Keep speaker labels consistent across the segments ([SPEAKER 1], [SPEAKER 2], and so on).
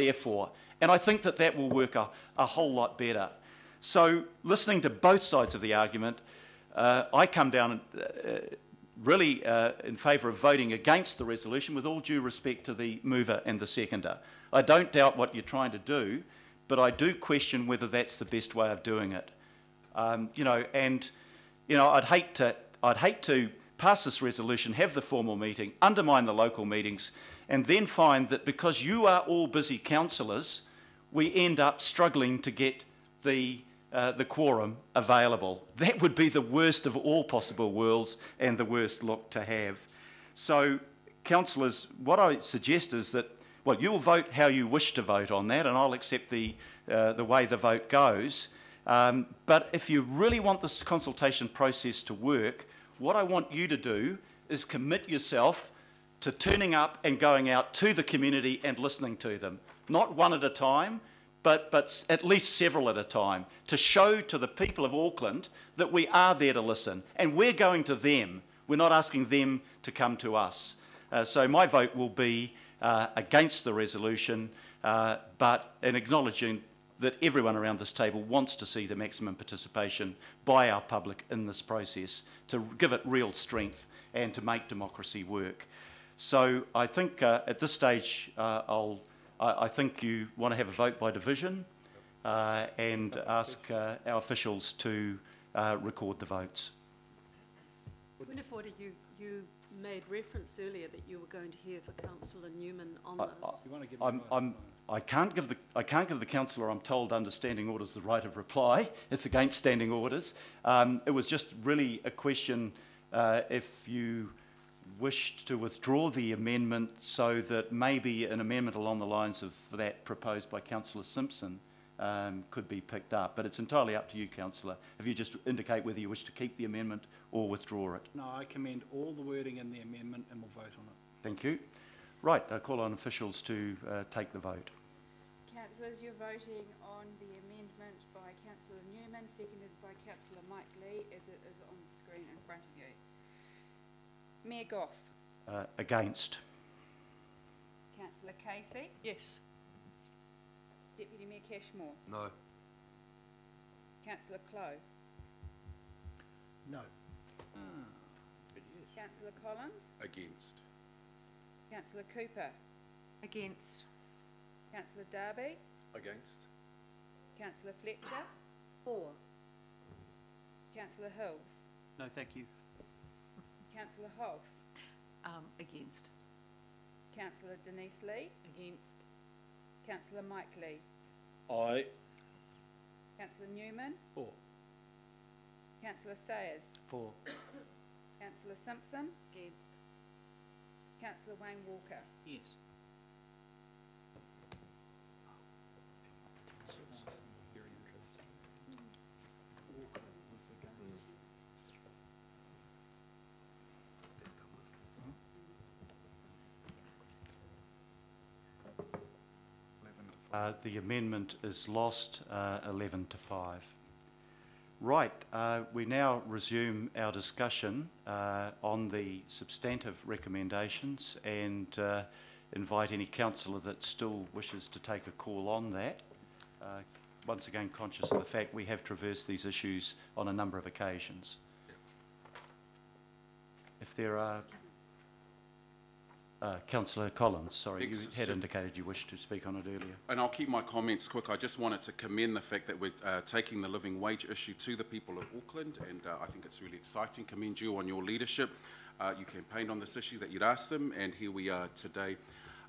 [SPEAKER 1] there for. And I think that that will work a whole lot better. So listening to both sides of the argument, I come down really in favour of voting against the resolution, with all due respect to the mover and the seconder. I don't doubt what you're trying to do, but I do question whether that's the best way of doing it. I'd hate to pass this resolution, have the formal meeting, undermine the local meetings, and then find that because you are all busy councillors, we end up struggling to get the quorum available. That would be the worst of all possible worlds and the worst look to have. So, councillors, what I suggest is that, well, you'll vote how you wish to vote on that, and I'll accept the way the vote goes. But if you really want this consultation process to work, what I want you to do is commit yourself to turning up and going out to the community and listening to them. Not one at a time, but at least several at a time, to show to the people of Auckland that we are there to listen, and we're going to them. We're not asking them to come to us. So my vote will be against the resolution, but in acknowledging that everyone around this table wants to see the maximum participation by our public in this process, to give it real strength and to make democracy work. So I think at this stage, I think you want to have a vote by division and ask our officials to record the votes.
[SPEAKER 2] Winifred, you made reference earlier that you were going to hear for Councillor Newman on this.
[SPEAKER 1] I can't give the councillor, I'm told, under standing orders the right of reply. It's against standing orders. It was just really a question if you wished to withdraw the amendment so that maybe an amendment along the lines of that proposed by Councillor Simpson could be picked up. But it's entirely up to you, Councillor, if you just indicate whether you wish to keep the amendment or withdraw it.
[SPEAKER 3] No, I commend all the wording in the amendment and we'll vote on it.
[SPEAKER 1] Thank you. Right, I call on officials to take the vote.
[SPEAKER 4] Councillors, you're voting on the amendment by Councillor Newman, seconded by Councillor Mike Lee, as it is on the screen in front of you. Mayor Goff.
[SPEAKER 1] Against.
[SPEAKER 4] Councillor Casey.
[SPEAKER 2] Yes.
[SPEAKER 4] Deputy Mayor Cashmore.
[SPEAKER 5] No.
[SPEAKER 4] Councillor Clow.
[SPEAKER 5] No.
[SPEAKER 4] Councillor Collins.
[SPEAKER 5] Against.
[SPEAKER 4] Councillor Cooper.
[SPEAKER 2] Against.
[SPEAKER 4] Councillor Darby.
[SPEAKER 5] Against.
[SPEAKER 4] Councillor Fletcher.
[SPEAKER 2] For.
[SPEAKER 4] Councillor Hills.
[SPEAKER 3] No, thank you.
[SPEAKER 4] Councillor House.
[SPEAKER 2] Against.
[SPEAKER 4] Councillor Denise Lee.
[SPEAKER 2] Against.
[SPEAKER 4] Councillor Mike Lee.
[SPEAKER 5] Aye.
[SPEAKER 4] Councillor Newman.
[SPEAKER 3] For.
[SPEAKER 4] Councillor Sayers.
[SPEAKER 3] For.
[SPEAKER 4] Councillor Simpson.
[SPEAKER 2] Against.
[SPEAKER 4] Councillor Wayne Walker.
[SPEAKER 3] Yes. Very interesting.
[SPEAKER 1] The amendment is lost, 11 to 5. Right, we now resume our discussion on the substantive recommendations and invite any councillor that still wishes to take a call on that. Once again, conscious of the fact we have traversed these issues on a number of occasions. If there are... Councillor Collins, sorry, you had indicated you wished to speak on it earlier.
[SPEAKER 5] And I'll keep my comments quick. I just wanted to commend the fact that we're taking the living wage issue to the people of Auckland, and I think it's really exciting. Commend you on your leadership. You campaigned on this issue that you'd asked them, and here we are today.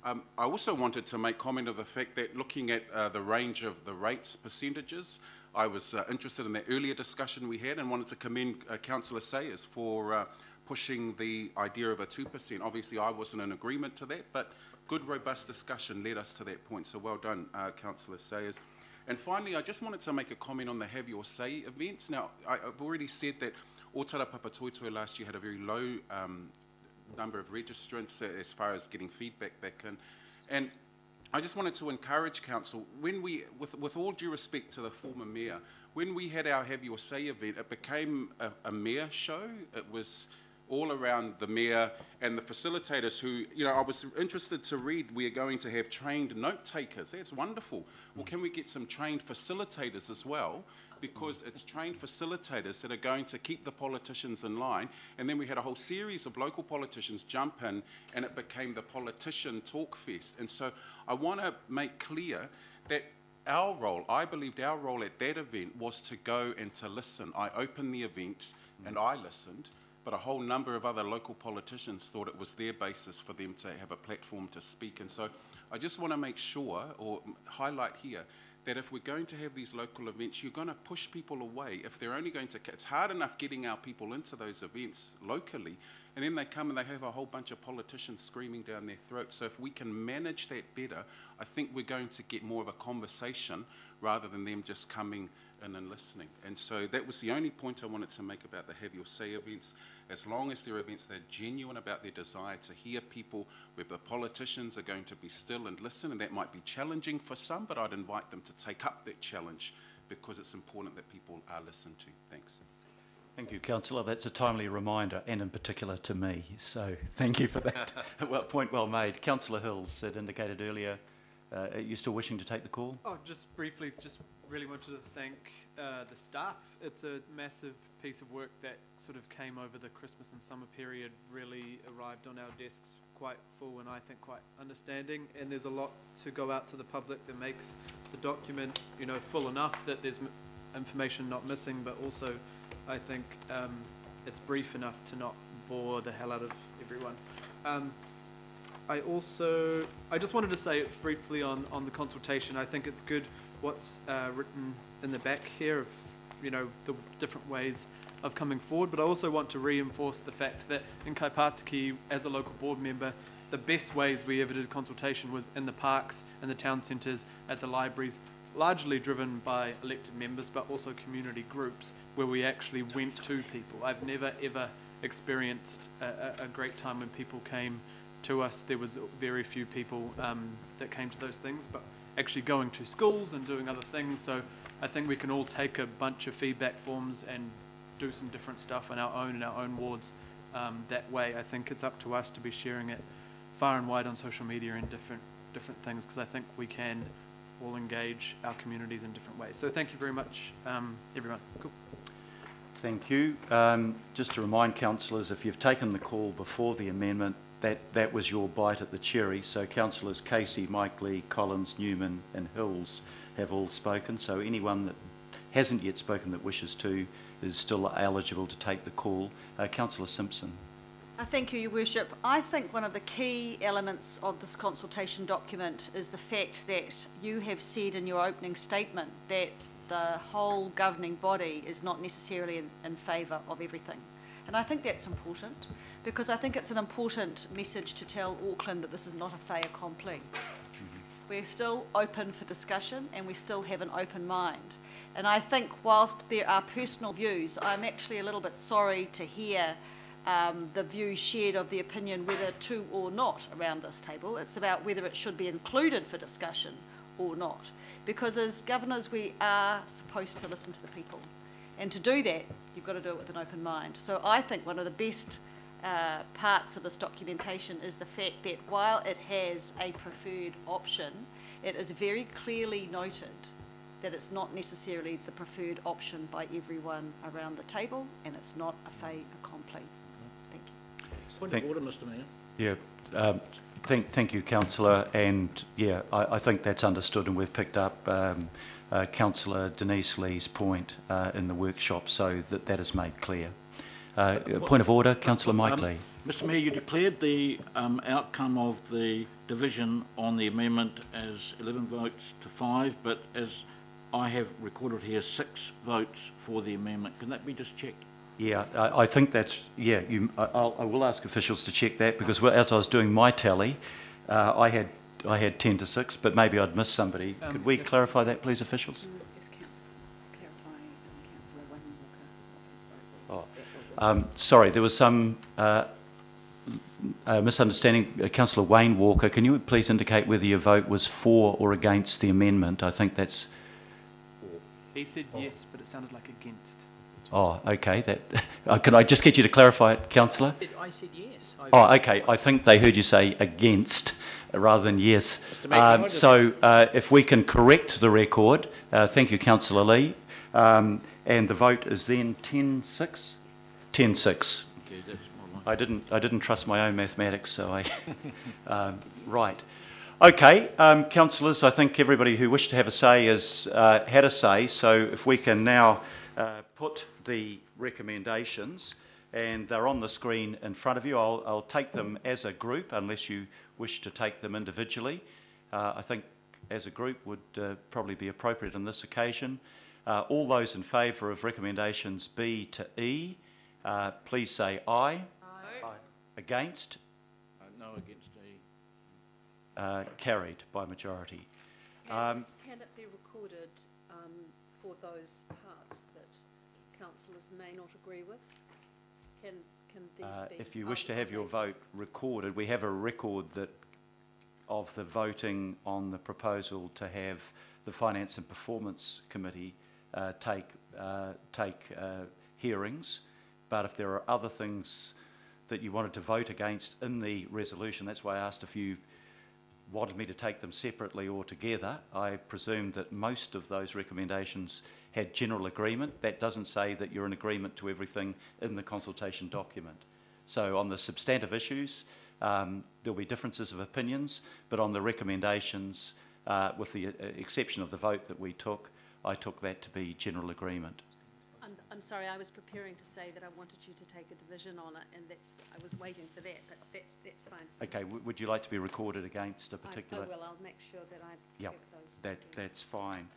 [SPEAKER 5] I also wanted to make comment of the fact that looking at the range of the rates percentages, I was interested in that earlier discussion we had and wanted to commend Councillor Sayers for pushing the idea of a 2%. Obviously, I wasn't in agreement to that, but good, robust discussion led us to that point. So well done, Councillor Sayers. And finally, I just wanted to make a comment on the Have Your Say events. Now, I've already said that Otara Papatoetoe last year had a very low number of registrants as far as getting feedback back in. And I just wanted to encourage Council, when we, with all due respect to the former Mayor, when we had our Have Your Say event, it became a Mayor show. all around the mayor and the facilitators who, you know, I was interested to read, we are going to have trained note takers. That's wonderful. Well, can we get some trained facilitators as well? Because it's trained facilitators that are going to keep the politicians in line. And then we had a whole series of local politicians jump in, and it became the politician talk fest. And so I want to make clear that our role, I believed our role at that event was to go and to listen. I opened the event and I listened, but a whole number of other local politicians thought it was their basis for them to have a platform to speak. And so I just want to make sure, or highlight here, that if we're going to have these local events, you're going to push people away. If they're only going to, it's hard enough getting our people into those events locally, and then they come and they have a whole bunch of politicians screaming down their throats. So if we can manage that better, I think we're going to get more of a conversation rather than them just coming in and listening. And so that was the only point I wanted to make about the Have Your Say events. As long as they're events that are genuine about their desire to hear people, where the politicians are going to be still and listen, and that might be challenging for some, but I'd invite them to take up that challenge because it's important that people are listened to. Thanks.
[SPEAKER 1] Thank you, Councillor. That's a timely reminder, and in particular to me. So thank you for that. Well, point well made. Councillor Hills had indicated earlier, are you still wishing to take the call?
[SPEAKER 6] Oh, just briefly, just really wanted to thank the staff. It's a massive piece of work that sort of came over the Christmas and summer period, really arrived on our desks quite full and I think quite understanding, and there's a lot to go out to the public that makes the document, you know, full enough that there's information not missing, but also I think it's brief enough to not bore the hell out of everyone. I just wanted to say briefly on the consultation. I think it's good what's written in the back here of, you know, the different ways of coming forward, but I also want to reinforce the fact that in Kaipātiki, as a local board member, the best ways we ever did consultation was in the parks, in the town centres, at the libraries, largely driven by elected members, but also community groups where we actually went to people. I've never ever experienced a great time when people came to us. There was very few people that came to those things, but actually going to schools and doing other things. So I think we can all take a bunch of feedback forms and do some different stuff in our own wards that way. I think it's up to us to be sharing it far and wide on social media and different things, because I think we can all engage our communities in different ways. So thank you very much, everyone. Cool.
[SPEAKER 1] Thank you. Just to remind councillors, if you've taken the call before the amendment, that was your bite at the cherry. So councillors Casey, Mike Lee, Collins, Newman and Hills have all spoken. So anyone that hasn't yet spoken that wishes to is still eligible to take the call. Councillor Simpson.
[SPEAKER 7] Thank you, Your Worship. I think one of the key elements of this consultation document is the fact that you have said in your opening statement that the whole governing body is not necessarily in favour of everything. And I think that's important, because I think it's an important message to tell Auckland that this is not a fait accompli. We're still open for discussion and we still have an open mind. And I think whilst there are personal views, I'm actually a little bit sorry to hear the views shared of the opinion whether to or not around this table. It's about whether it should be included for discussion or not. Because as governors, we are supposed to listen to the people. And to do that, you've got to do it with an open mind. So I think one of the best parts of this documentation is the fact that while it has a preferred option, it is very clearly noted that it's not necessarily the preferred option by everyone around the table, and it's not a fait accompli. Thank you.
[SPEAKER 8] Point of order, Mr Mayor.
[SPEAKER 1] Yeah, thank you, Councillor, and yeah, I think that's understood, and we've picked up Councillor Denise Lee's point in the workshop, so that is made clear. Point of order, Councillor Mike Lee.
[SPEAKER 8] Mr Mayor, you declared the outcome of the division on the amendment as 11 votes to 5, but as I have recorded here, 6 votes for the amendment. Can that be just checked?
[SPEAKER 1] Yeah, I think that's, yeah, I will ask officials to check that, because as I was doing my tally, I had 10 to 6, but maybe I'd missed somebody. Could we clarify that, please, officials?
[SPEAKER 4] Just clarify, Councillor Wayne Walker.
[SPEAKER 1] Sorry, there was some misunderstanding. Councillor Wayne Walker, can you please indicate whether your vote was for or against the amendment? I think that's...
[SPEAKER 6] He said yes, but it sounded like against.
[SPEAKER 3] It's
[SPEAKER 1] Oh, okay. That can I just get you to clarify it, councillor?
[SPEAKER 8] I said yes.
[SPEAKER 1] Oh, okay. I think they heard you say against rather than yes. So if we can correct the record, thank you, Councillor Lee. And the vote is then 10-6? 10-6.
[SPEAKER 8] Okay, that's more like
[SPEAKER 1] I didn't trust my own mathematics, so I right. Okay, councillors, I think everybody who wished to have a say has had a say. So if we can now put the recommendations, and they're on the screen in front of you. I'll take them as a group, unless you wish to take them individually. I think as a group would probably be appropriate on this occasion. All those in favour of recommendations B to E, please say aye.
[SPEAKER 2] Aye.
[SPEAKER 1] Against?
[SPEAKER 8] no against E.
[SPEAKER 1] Carried by majority.
[SPEAKER 2] Can it be recorded for those parts that councillors may not agree with? Can these be...
[SPEAKER 1] If you wish to have your vote recorded, we have a record that of the voting on the proposal to have the Finance and Performance Committee take hearings. But if there are other things that you wanted to vote against in the resolution, that's why I asked if you wanted me to take them separately or together. I presume that most of those recommendations had general agreement. That doesn't say that you're in agreement to everything in the consultation document. So on the substantive issues, there'll be differences of opinions, but on the recommendations, with the exception of the vote that we took, I took that to be general agreement.
[SPEAKER 2] I'm sorry, I was preparing to say that I wanted you to take a division on it, and I was waiting for that, but that's fine.
[SPEAKER 1] Okay, would you like to be recorded against a particular?
[SPEAKER 2] I will. I'll make sure that I
[SPEAKER 1] Yep,
[SPEAKER 2] get those.
[SPEAKER 1] that's fine.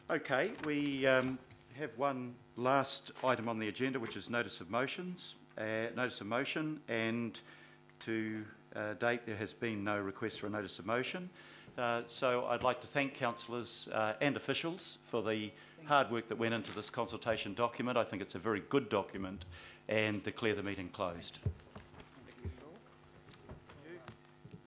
[SPEAKER 1] Okay, we have one last item on the agenda, which is notice of motions. Notice of motion, and to date there has been no request for a notice of motion. So I'd like to thank councillors and officials for the hard work that went into this consultation document. I think it's a very good document, and declare the meeting closed.